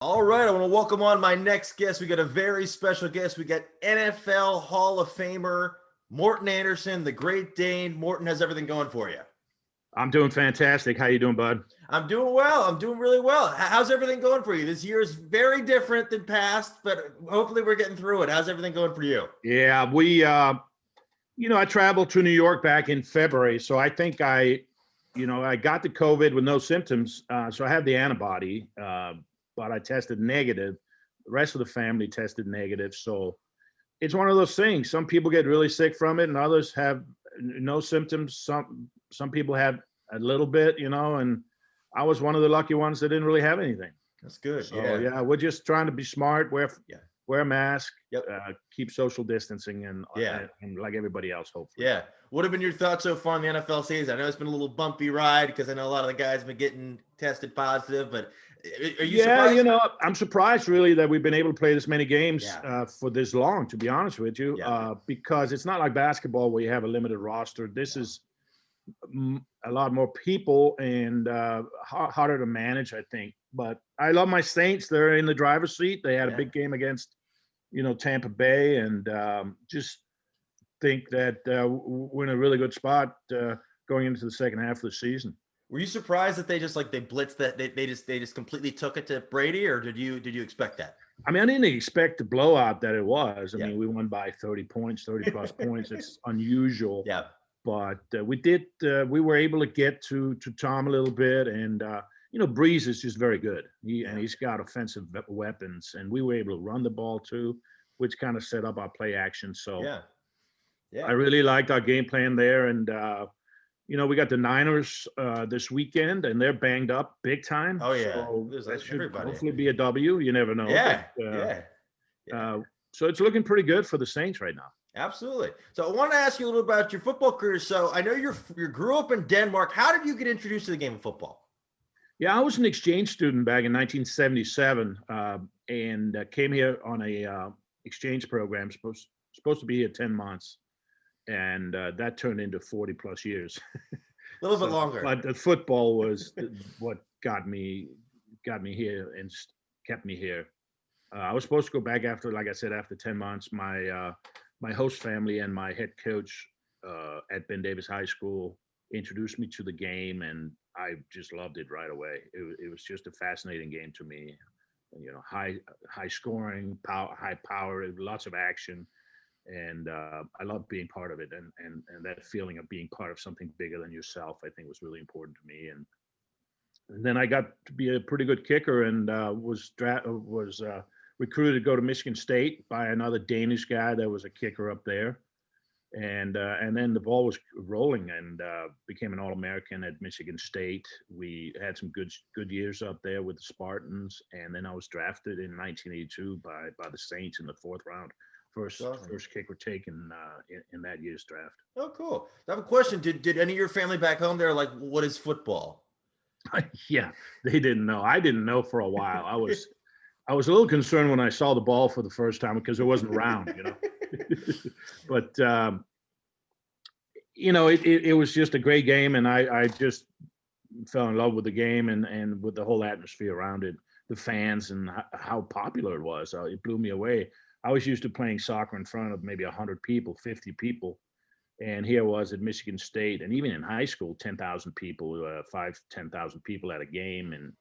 All right, I want to welcome on my next guest. We got a very special guest. We got NFL Hall of Famer Morten Andersen, the Great Dane. Morten, has everything going for you? I'm doing fantastic. How you doing, bud? I'm doing well. I'm doing really well. How's everything going for you? This year is very different than past, but hopefully we're getting through it. How's everything going for you? Yeah, I traveled to New York back in February, so I think I got the COVID with no symptoms, so I had the antibody, but I tested negative. The rest of the family tested negative, so it's one of those things. Some people get really sick from it, and others have no symptoms. Some people have a little bit, and I was one of the lucky ones that didn't really have anything. That's good. So Yeah. yeah, we're just trying to be smart, Yeah. wear a mask, Yep. keep social distancing, and, Yeah. and like everybody else, hopefully. Yeah. What have been your thoughts so far in the NFL season? I know it's been a little bumpy ride because I know a lot of the guys have been getting tested positive, but are you Yeah, surprised? I'm surprised really that we've been able to play this many games Yeah. For this long, to be honest with you, Yeah. because it's not like basketball where you have a limited roster. This is a lot more people and harder to manage, I think. But I love my Saints. They're in the driver's seat. They had a Yeah. big game against, Tampa Bay, and just think that we're in a really good spot going into the second half of the season. Were you surprised that they just like they blitzed that they just completely took it to Brady, or did you expect that? I mean, I didn't expect the blowout that it was. I Yeah. mean, we won by 30 points, 30 plus points. It's unusual. Yeah. But we were able to get to Tom a little bit. And, Breeze is just very good. And he's got offensive weapons. And we were able to run the ball too, which kind of set up our play action. So Yeah. Yeah. I really liked our game plan there. And, we got the Niners this weekend, and they're banged up big time. Oh yeah. So There's that should everybody. hopefully be a W. You never know. Yeah. But, Yeah. so it's looking pretty good for the Saints right now. Absolutely. So I want to ask you a little about your football career. So I know you grew up in Denmark. How did you get introduced to the game of football? Yeah, I was an exchange student back in 1977 and came here on a exchange program, supposed to be here 10 months. And that turned into 40 plus years. A little bit longer. But the football was what got me here and kept me here. I was supposed to go back after, like I said, after 10 months. My host family and my head coach at Ben Davis High School introduced me to the game, and I just loved it right away. It was just a fascinating game to me. High scoring, high power, lots of action, and I love being part of it. And that feeling of being part of something bigger than yourself, I think, was really important to me. And then I got to be a pretty good kicker, and was recruited to go to Michigan State by another Danish guy that was a kicker up there. And then the ball was rolling, and became an All-American at Michigan State. We had some good years up there with the Spartans, and then I was drafted in 1982 by the Saints in the fourth round. First kicker taken in that year's draft. Oh, cool. I have a question. Did any of your family back home there like, what is football? Yeah, they didn't know. I didn't know for a while. I was a little concerned when I saw the ball for the first time because it wasn't round, But it was just a great game, and I just fell in love with the game and with the whole atmosphere around it, the fans, and how popular it was. It blew me away. I was used to playing soccer in front of maybe 100 people, 50 people. And here was at Michigan State, and even in high school, 10,000 people, 10,000 people at a game. And,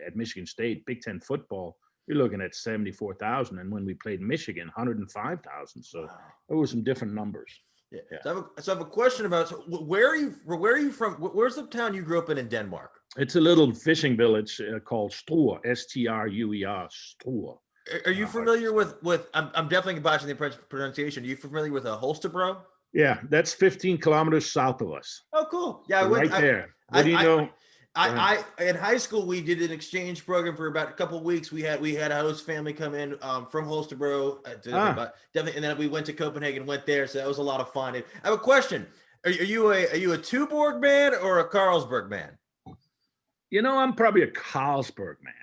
at Michigan State, Big Ten football, you're looking at 74,000. And when we played Michigan, 105,000. So there were some different numbers. Yeah. So I have a question about, where are you from? Where's the town you grew up in Denmark? It's a little fishing village called Struer, Struer, Struer. Are you familiar with I'm definitely botching the pronunciation. Are you familiar with Holstebro? Yeah, that's 15 kilometers south of us. Oh, cool. Yeah, there. What do you know? I in high school we did an exchange program for about a couple of weeks. We had a host family come in from Holstebro, definitely, and then we went to Copenhagen, went there, so that was a lot of fun. I have a question: Are you a Tuborg man or a Carlsberg man? I'm probably a Carlsberg man.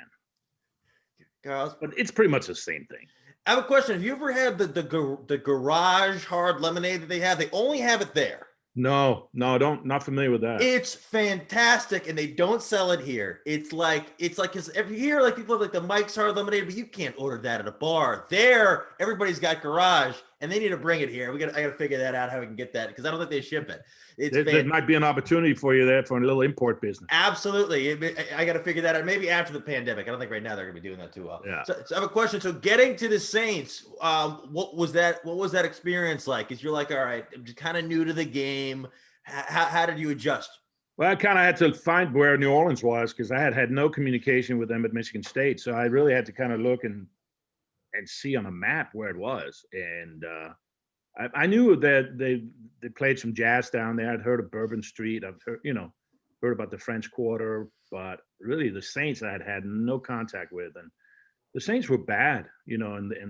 But it's pretty much the same thing. I have a question. Have you ever had the garage hard lemonade that they have? They only have it there. Not familiar with that. It's fantastic, and they don't sell it here. Because every year, like people have like the Mike's Hard Lemonade, but you can't order that at a bar. There, everybody's got garage, and they need to bring it here. I got to figure that out how we can get that because I don't think they ship it. There might be an opportunity for you there for a little import business. Absolutely. I got to figure that out. Maybe after the pandemic. I don't think right now they're going to be doing that too well. Yeah. So I have a question. So getting to the Saints, what was that experience like? Because you're like, all right, I'm just kind of new to the game. How did you adjust? Well, I kind of had to find where New Orleans was because I had no communication with them at Michigan State. So I really had to kind of look and see on a map where it was. And I knew that they played some jazz down there. I'd heard of Bourbon Street. I've heard about the French Quarter, but really the Saints I had no contact with. And the Saints were bad, in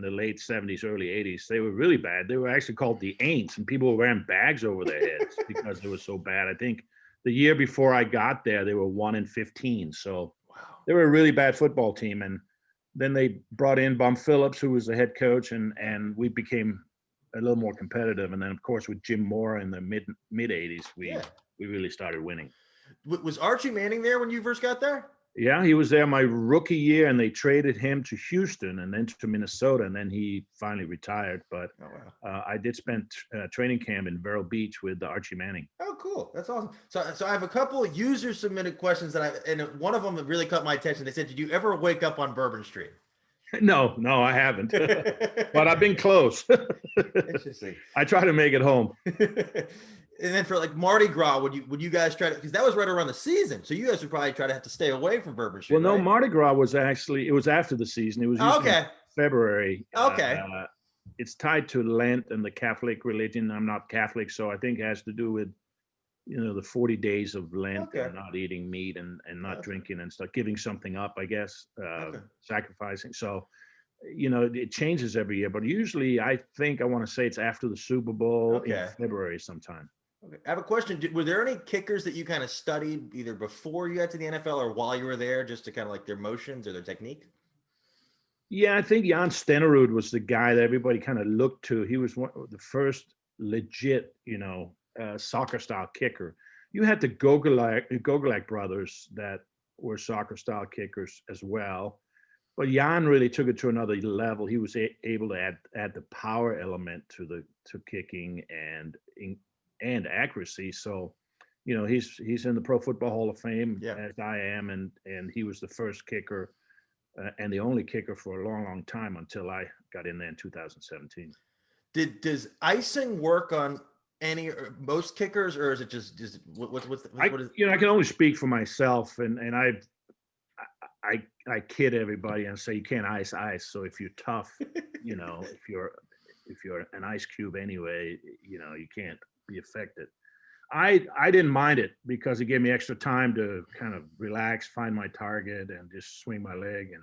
the late 70s, early 80s. They were really bad. They were actually called the Aints, and people were wearing bags over their heads because they were so bad. I think the year before I got there, they were 1-15. So Wow. They were a really bad football team. And then they brought in Bum Phillips, who was the head coach, and we became a little more competitive. And then, of course, with Jim Moore in the mid 80s, we really started winning. Was Archie Manning there when you first got there? Yeah, he was there my rookie year, and they traded him to Houston and then to Minnesota, and then he finally retired. But I did spend training camp in Vero Beach with Archie Manning. Oh, cool. That's awesome. So I have a couple of user-submitted questions and one of them really caught my attention. They said, did you ever wake up on Bourbon Street? No, I haven't. But I've been close. Interesting. I try to make it home. And then for like Mardi Gras, would you guys try to, because that was right around the season, so you guys would probably try to have to stay away from Bourbon Street. Well, no, right? Mardi Gras was after the season. It was usually February. Okay. It's tied to Lent and the Catholic religion. I'm not Catholic, so I think it has to do with the 40 days of Lent and not eating meat and not drinking and stuff, giving something up, I guess, sacrificing. So, it changes every year, but usually I want to say it's after the Super Bowl in February sometime. Okay. I have a question. Were there any kickers that you kind of studied either before you got to the NFL or while you were there, just to kind of like their motions or their technique? Yeah, I think Jan Stenerud was the guy that everybody kind of looked to. He was one of the first legit, soccer style kicker. You had the Gogolak brothers that were soccer style kickers as well, but Jan really took it to another level. He was able to add the power element to kicking and accuracy. So, he's in the Pro Football Hall of Fame as I am, and he was the first kicker and the only kicker for a long, long time until I got in there in 2017. Does icing work on any or most kickers, or is it just I can only speak for myself, and I kid everybody and say you can't ice. So if you're tough, if you're an ice cube anyway, you can't be affected. I didn't mind it because it gave me extra time to kind of relax, find my target, and just swing my leg. And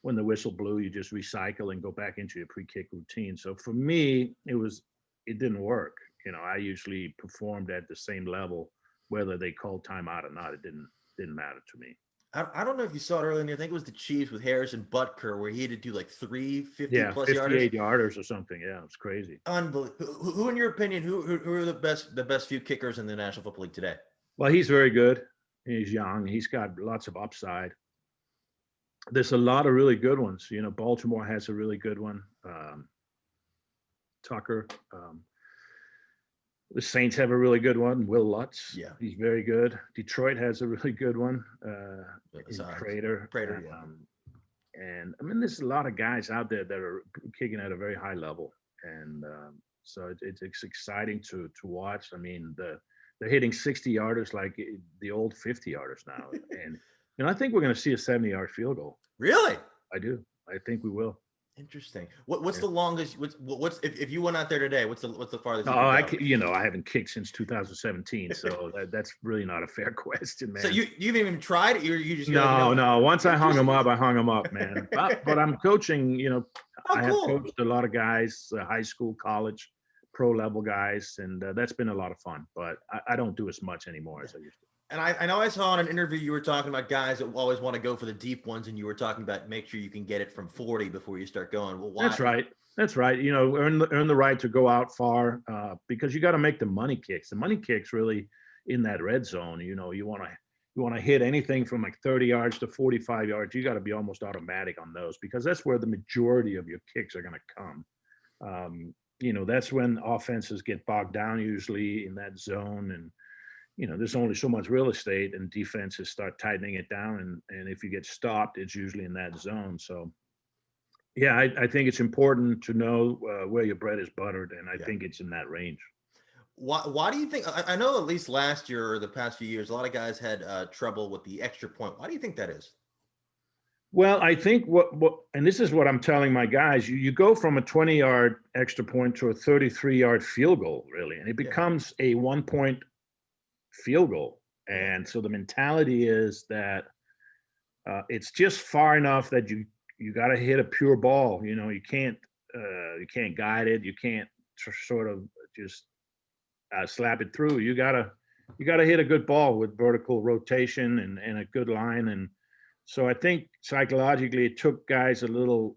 when the whistle blew, you just recycle and go back into your pre-kick routine. So for me, it didn't work. I usually performed at the same level, whether they called timeout or not. It didn't matter to me. I don't know if you saw it earlier in the year. I think it was the Chiefs with Harrison Butker, where he had to do like 350-plus 58 yarders or something. Yeah, it was crazy. Unbelievable. Who in your opinion, who are the best few kickers in the National Football League today? Well, he's very good. He's young. He's got lots of upside. There's a lot of really good ones. Baltimore has a really good one. Tucker. The Saints have a really good one. Will Lutz. Yeah. He's very good. Detroit has a really good one. Prater. And I mean, there's a lot of guys out there that are kicking at a very high level. And so it's exciting to watch. I mean, they're hitting 60-yarders like the old 50-yarders now. And I think we're going to see a 70-yard field goal. Really? I do. I think we will. Interesting. What's the longest? What's if you went out there today? What's the farthest? Oh, I haven't kicked since 2017, so that's really not a fair question, man. So you've even tried it? You just no. Once I hung them up, man. But I'm coaching. I have coached a lot of guys, high school, college, pro level guys, and that's been a lot of fun. But I don't do as much anymore as I used to. And I know I saw in an interview you were talking about guys that always want to go for the deep ones, and you were talking about make sure you can get it from 40 before you start going. Well, why? That's right. That's right. You know, earn the right to go out far because you got to make the money kicks. The money kicks really in that red zone. You know, you want to hit anything from like 30 yards to 45 yards. You got to be almost automatic on those because that's where the majority of your kicks are going to come. You know, that's when offenses get bogged down usually in that zone, and you know, there's only so much real estate, and defenses start tightening it down. And if you get stopped, it's usually in that zone. So yeah, I think it's important to know where your bread is buttered, and I Yeah. think it's in that range. Why do you think? I know at least last year or the past few years, a lot of guys had trouble with the extra point. Why do you think that is? Well, I think and this is what I'm telling my guys, you go from a 20-yard extra point to a 33-yard field goal, really, and it Yeah. becomes a 1 point field goal. Yeah. And so the mentality is that it's just far enough that you got to hit a pure ball. You know, you can't guide it. You can't sort of just slap it through. You gotta hit a good ball with vertical rotation and a good line. And so I think psychologically it took guys a little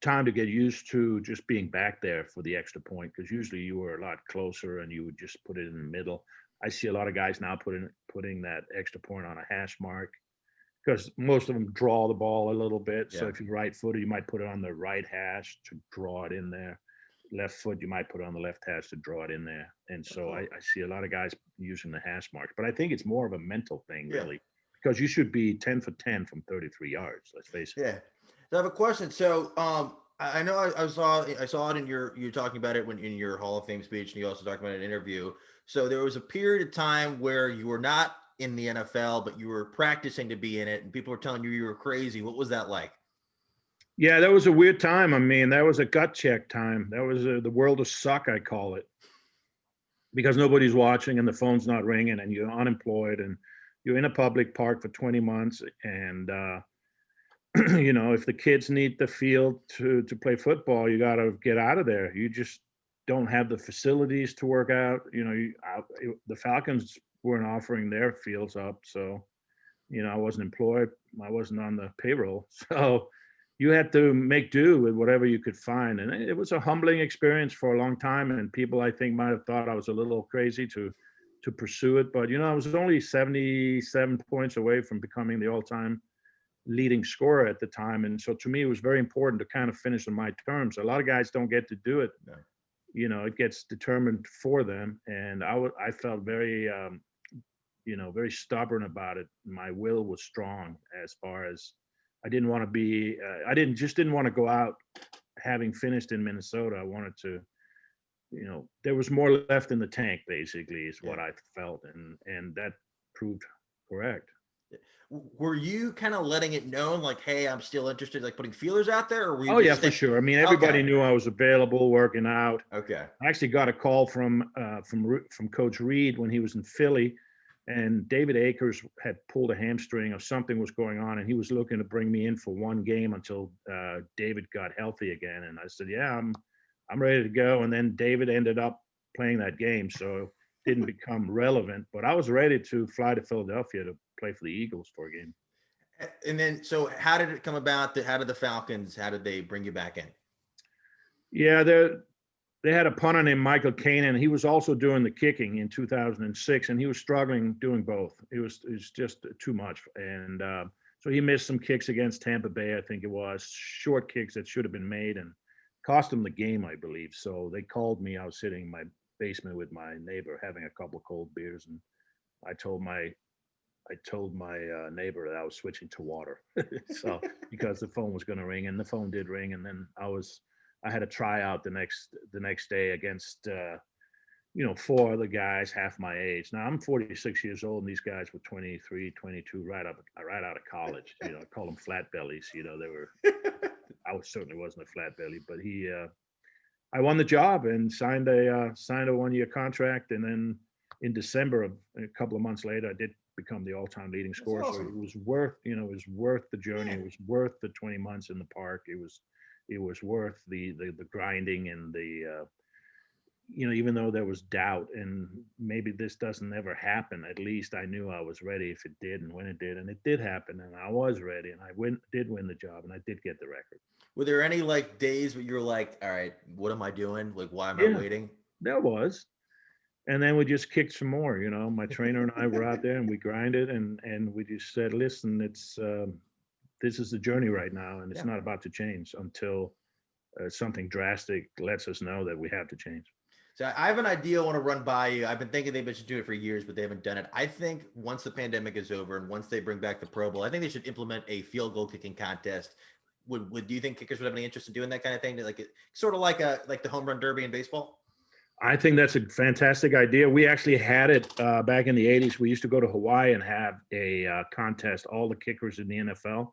time to get used to just being back there for the extra point because usually you were a lot closer and you would just put it in the middle. I see a lot of guys now putting that extra point on a hash mark because most of them draw the ball a little bit. So Yeah. if you're right footed, you might put it on the right hash to draw it in there. Left foot, you might put it on the left hash to draw it in there. And so Cool. I see a lot of guys using the hash marks, but I think it's more of a mental thing, Yeah. really, because you should be 10 for 10 from 33 yards. Let's face it. Yeah. So I have a question. So I know I saw it in you're talking about it when in your Hall of Fame speech, and you also talked about it in an interview. So there was a period of time where you were not in the NFL, but you were practicing to be in it, and people were telling you were crazy. What was that like? Yeah, that was a weird time. I mean, that was a gut check time. That was the world of suck, I call it, because nobody's watching and the phone's not ringing and you're unemployed and you're in a public park for 20 months and you know, if the kids need the field to play football, you got to get out of there. You just don't have the facilities to work out. You know, the Falcons weren't offering their fields up, so you know, I wasn't employed. I wasn't on the payroll, so you had to make do with whatever you could find. And it was a humbling experience for a long time. And people, I think, might have thought I was a little crazy to pursue it. But you know, I was only 77 points away from becoming the all-time leading scorer at the time. And so to me, it was very important to kind of finish on my terms. A lot of guys don't get to do it. No. You know, it gets determined for them. And I felt very, you know, very stubborn about it. My will was strong as far as I didn't want to be, I didn't want to go out having finished in Minnesota. I wanted to, you know, there was more left in the tank basically is what I felt. And that proved correct. Were you kind of letting it known, like, "Hey, I'm still interested," like putting feelers out there, or were you Oh yeah, just for sure. I mean, Okay, everybody knew I was available, working out. okay, I actually got a call from Coach Reed when he was in Philly, and David Akers had pulled a hamstring or something was going on, and he was looking to bring me in for one game until David got healthy again. And I said, "Yeah, I'm ready to go." And then David ended up playing that game, so it didn't become relevant. But I was ready to fly to Philadelphia to play for the Eagles for a game. and then so how did it come about that? How did the Falcons? How did they bring you back in? Yeah, they had a punter named Michael Kanan. He was also doing the kicking in 2006, and he was struggling doing both. It was just too much, and so he missed some kicks against Tampa Bay. I think it was short kicks that should have been made, and cost him the game, I believe. So they called me. I was sitting in my basement with my neighbor having a couple of cold beers, and I told my neighbor that I was switching to water. So because the phone was going to ring, and the phone did ring, and then I had a tryout the next day against you know, four other guys half my age. Now I'm 46 years old, and these guys were 23, 22, right out of college. You know, I call them flat bellies. You know, they were. Certainly wasn't a flat belly, but I won the job and signed a 1 year contract, and then in December, a couple of months later, I did become the all-time leading That's scorer. So awesome. it was worth, you know, it was worth the journey. Yeah. It was worth the 20 months in the park. It was worth the grinding and even though there was doubt and maybe this doesn't ever happen, at least I knew I was ready if it did and when it did. And it did happen. And I was ready and did win the job and I did get the record. Were there any like days where you're like, all right, what am I doing? Like, why am I Yeah, waiting? there was. And then we just kicked some more, my trainer and I were out there and we grinded and we just said, listen, this is the journey right now. And it's not about to change until something drastic lets us know that we have to change. So I have an idea I want to run by you. I've been thinking they've been doing it for years, but they haven't done it. I think once the pandemic is over and once they bring back the Pro Bowl, I think they should implement a field goal kicking contest. Do you think kickers would have any interest in doing that kind of thing? Like sort of like the home run derby in baseball? I think that's a fantastic idea. We actually had it back in the 80s. We used to go to Hawaii and have a contest, all the kickers in the NFL,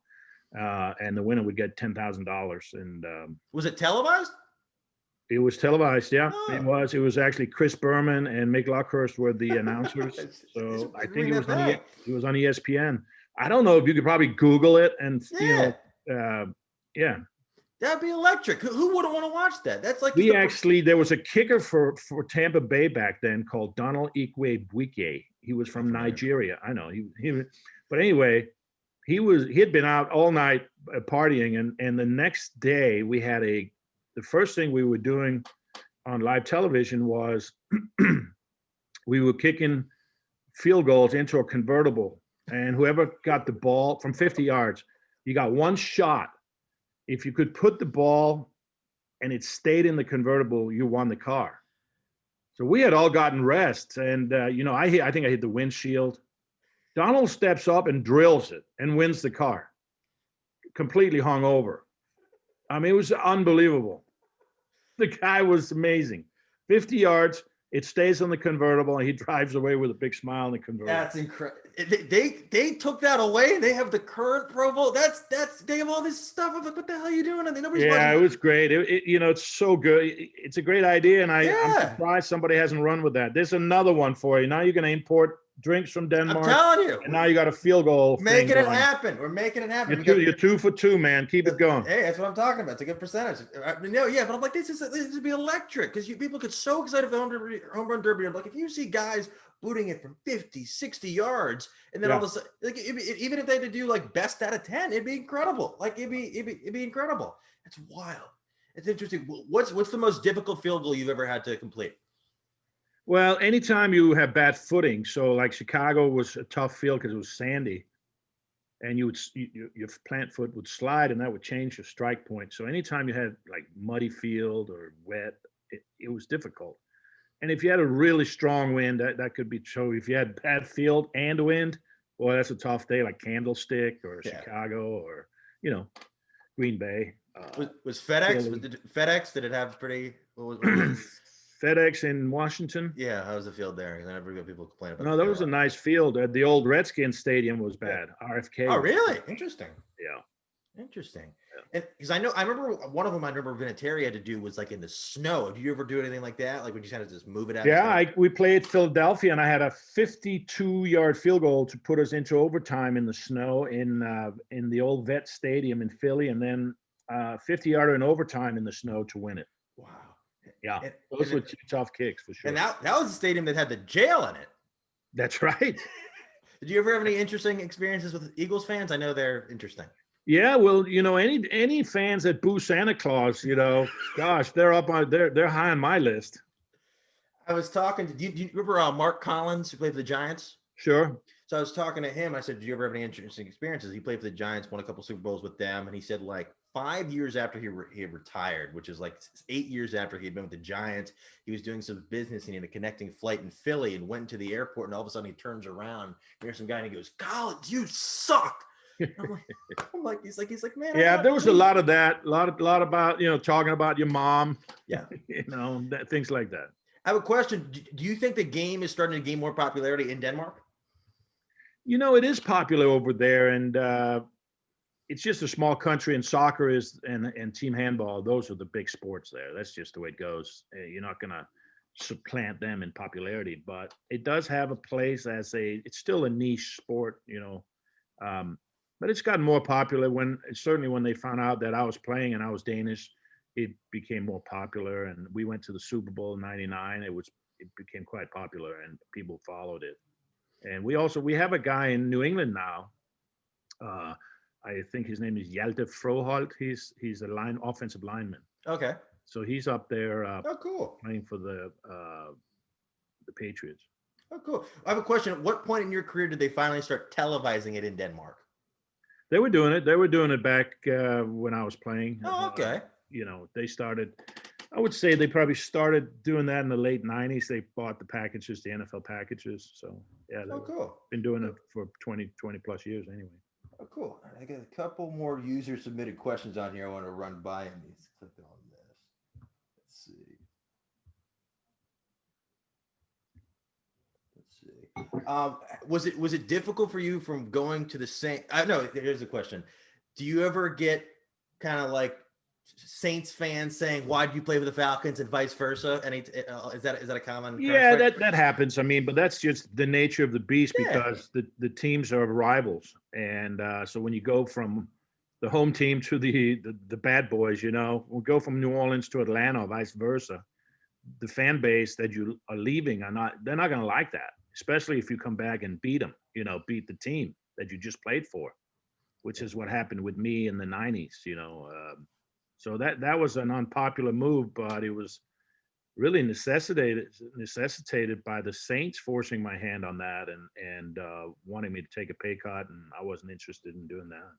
and the winner would get $10,000. And was it televised? It was televised, yeah. Oh. It was actually Chris Berman and Mick Luckhurst were the announcers. So I think it was on ESPN. I don't know if you could probably Google it and yeah. That'd be electric. Who wouldn't want to watch that? That's like there was a kicker for Tampa Bay back then called Donald Ikwe-Buike. He was from Nigeria. I know but anyway, he had been out all night partying, and the next day we had the first thing we were doing on live television was we were kicking field goals into a convertible, and whoever got the ball from 50 yards, you got one shot. If you could put the ball and it stayed in the convertible, you won the car. So we had all gotten rest, and I think I hit the windshield. Donald steps up and drills it and wins the car, completely hung over. I mean, it was unbelievable. The guy was amazing. 50 yards, it stays on the convertible, and he drives away with a big smile in the convertible. That's incredible. They took that away. They have the current Pro Bowl. They have all this stuff. I'm like, what the hell are you doing? It was great. It's so good. It's a great idea, and I'm surprised somebody hasn't run with that. There's another one for you. Now you're going to import drinks from Denmark. I'm telling you. And now you got a field goal. Making it happen. We're making it happen. You're 2 for 2, man. Keep it going. Hey, that's what I'm talking about. It's a good percentage. But I'm like, this would be electric because people get so excited for the home run derby. I'm like, if you see guys booting it from 50, 60 yards, and then all of a sudden, like, even if they had to do like best out of 10, it'd be incredible. Like it'd be incredible. It's wild. It's interesting. What's the most difficult field goal you've ever had to complete? Well, anytime you have bad footing, so like Chicago was a tough field because it was sandy, and your plant foot would slide, and that would change your strike point. So anytime you had like muddy field or wet, it was difficult. And if you had a really strong wind, that could be so. If you had bad field and wind, boy, that's a tough day. Like Candlestick or Chicago or Green Bay. Was FedEx? FedEx? Did it have pretty? What was FedEx in Washington. Yeah, how was the field there? I never got people complain about. No, that was a nice field. The old Redskins Stadium was bad. RFK. Oh, really? Interesting. Yeah. Interesting. Yeah. And because I remember one of them. I remember Vinatieri had to do was like in the snow. Did you ever do anything like that? Like when you kind of just move it out? Yeah, we played Philadelphia, and I had a 52-yard field goal to put us into overtime in the snow in the old Vet Stadium in Philly, and then 50-yarder in overtime in the snow to win it. Wow. Yeah, those were two tough kicks for sure. And that was the stadium that had the jail in it. That's right. Did you ever have any interesting experiences with Eagles fans? I know they're interesting. Yeah, well, any fans that boo Santa Claus, gosh, they're high on my list. I was talking to, do you remember Mark Collins, who played for the Giants? Sure. So I was talking to him. I said, "Do you ever have any interesting experiences?" He played for the Giants, won a couple Super Bowls with them, and he said, like 5 years after he retired, which is like 8 years after he had been with the Giants, he was doing some business and he had a connecting flight in Philly and went to the airport, and all of a sudden he turns around, here's some guy, and he goes, "Collins, you suck." I'm like, he's like, man. Yeah, there was a lot of that, a lot about talking about your mom. Yeah, things like that. I have a question. Do you think the game is starting to gain more popularity in Denmark? It is popular over there, and it's just a small country, and soccer and team handball, those are the big sports there. That's just the way it goes. You're not going to supplant them in popularity, but it does have a place it's still a niche sport, but it's gotten more popular certainly when they found out that I was playing and I was Danish, it became more popular, and we went to the Super Bowl in '99. It became quite popular, and people followed it. And we have a guy in New England now. Uh, I think his name is Hjalte Froholt. He's a offensive lineman. Okay. So he's up there Oh, cool. playing for the Patriots. Oh, cool. I have a question. At what point in your career did they finally start televising it in Denmark? They were doing it. They were doing it back when I was playing. Oh, okay. They started. I would say they probably started doing that in the late '90s. They bought the packages, the NFL packages. So yeah, Oh, cool. been doing it for 20 plus years anyway. Oh, cool. I got a couple more user submitted questions on here I want to run by, and let's click on this. Let's see. Was it difficult for you from going to the Saints? No, here's the question. Do you ever get kind of like Saints fans saying, "Why do you play with the Falcons?" and vice versa? Is that a common? Yeah, that happens. I mean, but that's just the nature of the beast, because the teams are rivals, and so when you go from the home team to the bad boys, we'll go from New Orleans to Atlanta, or vice versa. The fan base that you are leaving they're not going to like that, especially if you come back and beat them, beat the team that you just played for, which is what happened with me in the '90s, so that was an unpopular move, but it was really necessitated by the Saints forcing my hand on that, and wanting me to take a pay cut, and I wasn't interested in doing that.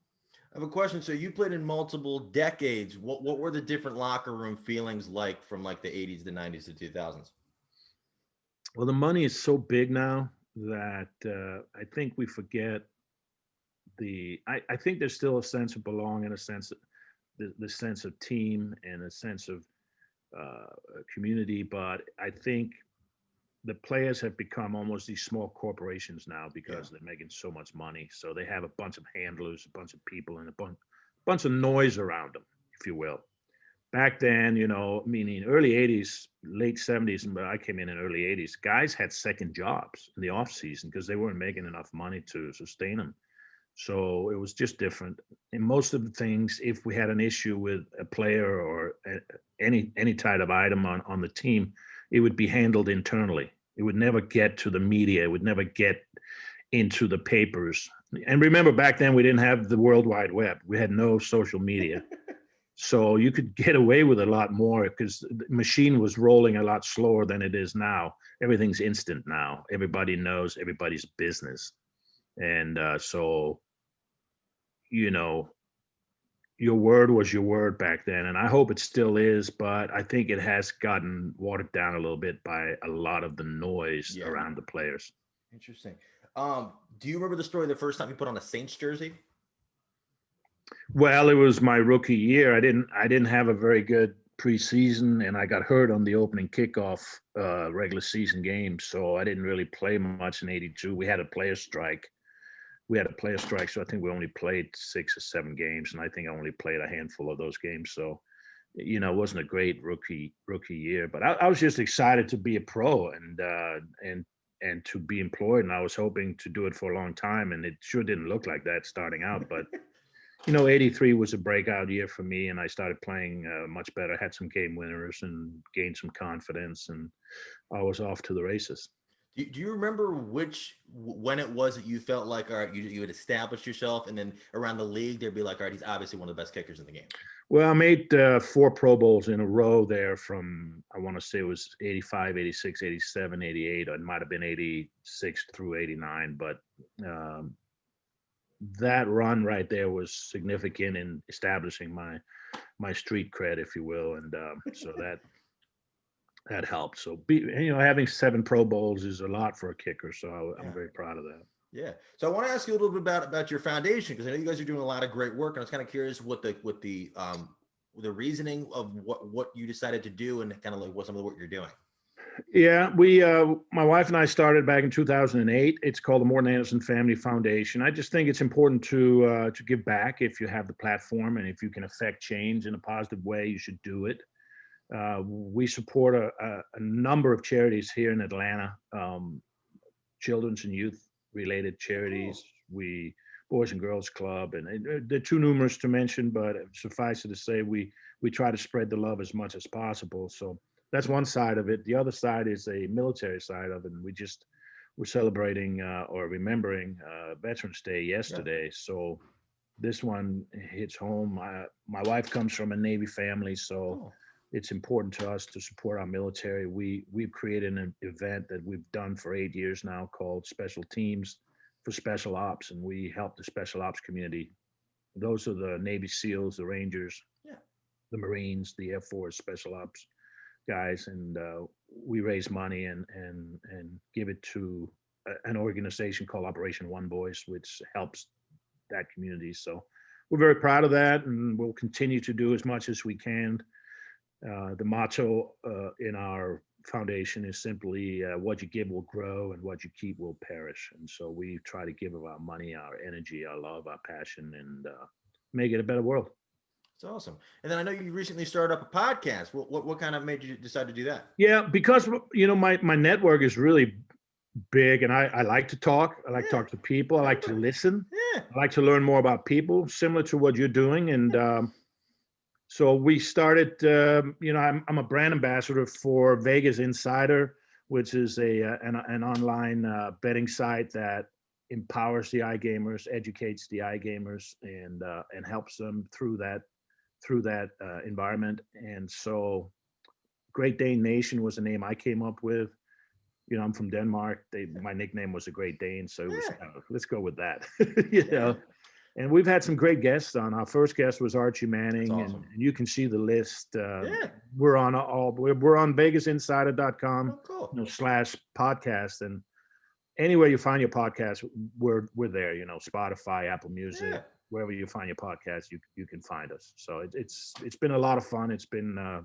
I have a question. So you played in multiple decades. What were the different locker room feelings like from like the '80s, the '90s, to 2000s? Well, the money is so big now that I think we forget I think there's still a sense of belonging, a sense of the sense of team, and a sense of community. But I think the players have become almost these small corporations now, because they're making so much money. So they have a bunch of handlers, a bunch of people, and a bunch of noise around them, if you will. Back then, meaning early '80s, late '70s, but I came in early '80s, guys had second jobs in the off season because they weren't making enough money to sustain them. So it was just different. And most of the things, if we had an issue with a player or any type of item on the team, it would be handled internally. It would never get to the media. It would never get into the papers. And remember, back then we didn't have the World Wide Web. We had no social media. So you could get away with a lot more because the machine was rolling a lot slower than it is now. Everything's instant now. Everybody knows everybody's business. And so, your word was your word back then. And I hope it still is, but I think it has gotten watered down a little bit by a lot of the noise around the players. Interesting. Do you remember the story the first time you put on a Saints jersey? Well, it was my rookie year. I didn't have a very good preseason, and I got hurt on the opening kickoff regular season game, so I didn't really play much in '82. We had a player strike. So I think we only played 6 or 7 games, and I think I only played a handful of those games. So, it wasn't a great rookie year, but I was just excited to be a pro and to be employed, and I was hoping to do it for a long time, and it sure didn't look like that starting out, but. '83 was a breakout year for me, and I started playing much better, had some game winners, and gained some confidence, and I was off to the races. Do you remember when it was that you felt like, all right, you had established yourself, and then around the league, they'd be like, all right, he's obviously one of the best kickers in the game? Well, I made 4 Pro Bowls in a row there from, I want to say it was 85, 86, 87, 88. It might have been 86 through 89, but that run right there was significant in establishing my street cred, if you will, and so that helped. So having 7 Pro Bowls is a lot for a kicker, so I'm very proud of that. Yeah. So I want to ask you a little bit about your foundation, because I know you guys are doing a lot of great work, and I was kind of curious what the reasoning of what you decided to do, and kind of like what some of the work you're doing. Yeah, my wife and I started back in 2008. It's called the Morten Andersen Family Foundation. I just think it's important to give back if you have the platform, and if you can affect change in a positive way, you should do it. We support a number of charities here in Atlanta, children's and youth related charities. We Boys and Girls Club, and they're too numerous to mention, but suffice it to say, we try to spread the love as much as possible. So that's one side of it. The other side is a military side of it, and we're celebrating or remembering Veterans Day yesterday. So this one hits home. My wife comes from a Navy family, so it's important to us to support our military. We've created an event that we've done for 8 years now called Special Teams for Special Ops, and we help the special ops community. Those are the Navy SEALs, the Rangers, the Marines, the Air Force Special Ops guys, and we raise money and give it to an organization called Operation One Voice, which helps that community. So we're very proud of that, and we'll continue to do as much as we can. The motto in our foundation is simply what you give will grow and what you keep will perish. And so we try to give of our money, our energy, our love, our passion, and make it a better world. It's awesome. And then I know you recently started up a podcast. What kind of made you decide to do that? Yeah, because my network is really big, and I like to talk. I like to talk to people. I like to listen. Yeah. I like to learn more about people, similar to what you're doing. And so we started. I'm a brand ambassador for Vegas Insider, which is an online betting site that empowers the iGamers, educates the iGamers, and helps them through that environment. And so Great Dane Nation was the name I came up with. I'm from Denmark. My nickname was a Great Dane, so it was let's go with that. know. And we've had some great guests on. Our first guest was Archie Manning, awesome. and you can see the list. We're on we're on VegasInsider.com /podcast, and anywhere you find your podcast, we're there. Spotify, Apple Music, wherever you find your podcast, you can find us. So it's been a lot of fun. It's been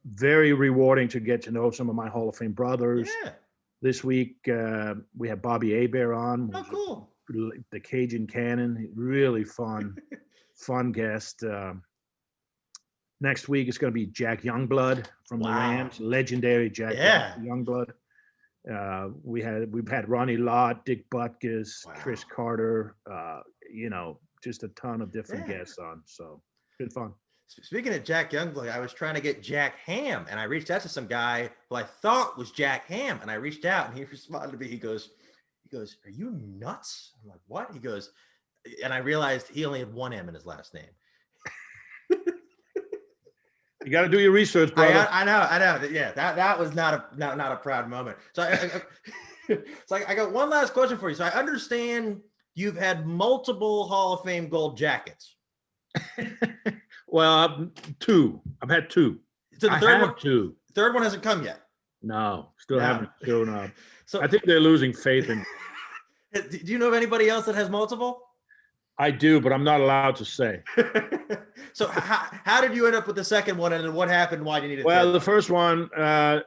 very rewarding to get to know some of my Hall of Fame brothers. This week we have Bobby Hebert on. Oh, cool. The Cajun Cannon, really fun guest. Next week it's going to be Jack Youngblood from the Rams, legendary Jack Youngblood. We've had Ronnie Lott, Dick Butkus, Chris Carter. Just a ton of different guests on. So it's been fun. Speaking of Jack Youngblood, I was trying to get Jack Ham, and I reached out to some guy who I thought was Jack Ham, and I reached out, and he responded to me. He goes, "Are you nuts?" I'm like, "What?" He goes, and I realized he only had one M in his last name. You got to do your research, brother. I know. Yeah, that was not a proud moment. So I got one last question for you. So I understand you've had multiple Hall of Fame gold jackets. Well, two. I've had two. So the third one hasn't come yet. No, still haven't shown up. So I think they're losing faith in. Do you know of anybody else that has multiple? I do, but I'm not allowed to say. So how did you end up with the second one, and then what happened? Why did you need it? Well, the first one, a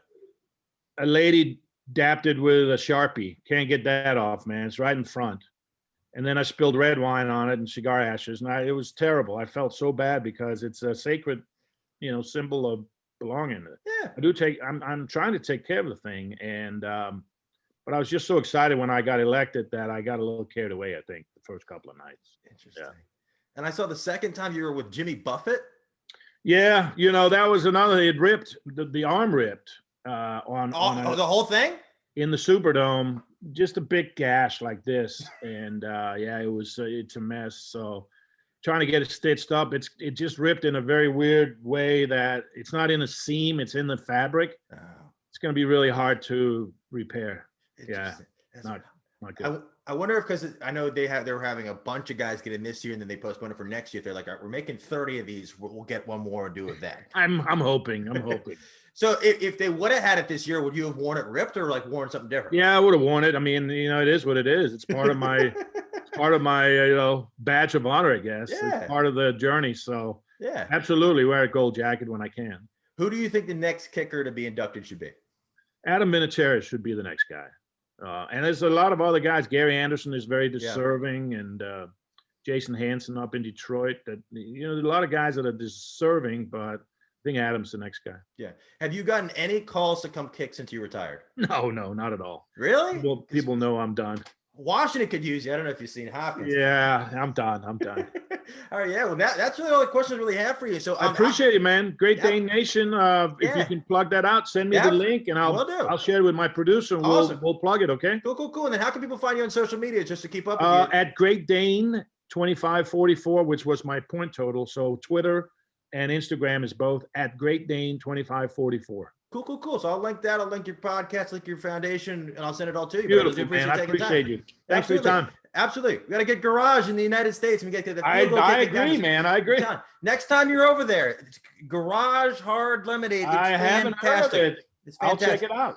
lady dapped it with a Sharpie. Can't get that off, man. It's right in front. And then I spilled red wine on it and cigar ashes, and it was terrible. I felt so bad because it's a sacred, symbol of belonging. Yeah. I'm trying to take care of the thing, and but I was just so excited when I got elected that I got a little carried away, I think, the first couple of nights. Interesting. Yeah. And I saw the second time you were with Jimmy Buffett. Yeah, that was another. It ripped the arm ripped on the whole thing in the Superdome. Just a big gash like this, and it's a mess. So trying to get it stitched up, it just ripped in a very weird way that it's not in a seam, it's in the fabric. Oh. It's going to be really hard to repair. Yeah, not good. I wonder if, because I know they were having a bunch of guys get in this year, and then they postponed it for next year. They're like, all right, we're making 30 of these. We'll get one more and do it then. I'm hoping. So if they would have had it this year, would you have worn it ripped or worn something different? Yeah, I would have worn it. I mean, it is what it is. It's part of my badge of honor, I guess. Yeah. It's part of the journey. So yeah, absolutely wear a gold jacket when I can. Who do you think the next kicker to be inducted should be? Adam Vinatieri should be the next guy. And there's a lot of other guys. Gary Anderson is very deserving, and Jason Hansen up in Detroit. That there's a lot of guys that are deserving, but I think Adam's the next guy. Yeah. Have you gotten any calls to come kick since you retired? No, not at all. Really? People know I'm done. Washington could use you. I don't know if you've seen Hopkins. Yeah, I'm done. All right, yeah. Well, that's really all the questions I really have for you. So I appreciate it, man. Great yeah. Dane Nation. If you Yeah. can plug that out, send me Yeah, the link, and will do. I'll share it with my producer, and Awesome. we'll plug it. Okay. Cool. And then how can people find you on social media just to keep up with you? At Great Dane 2544, which was my point total. So Twitter and Instagram is both at Great Dane 2544. Cool. So I'll link that. I'll link your podcast, link your foundation, and I'll send it all to you. Beautiful, man. I appreciate you. Thanks for your time. Absolutely. We got to get garage in the United States. And we got to get the I agree, man. I agree. Next time you're over there, it's garage hard lemonade. It's I haven't heard of it. It's I'll fantastic. check it out.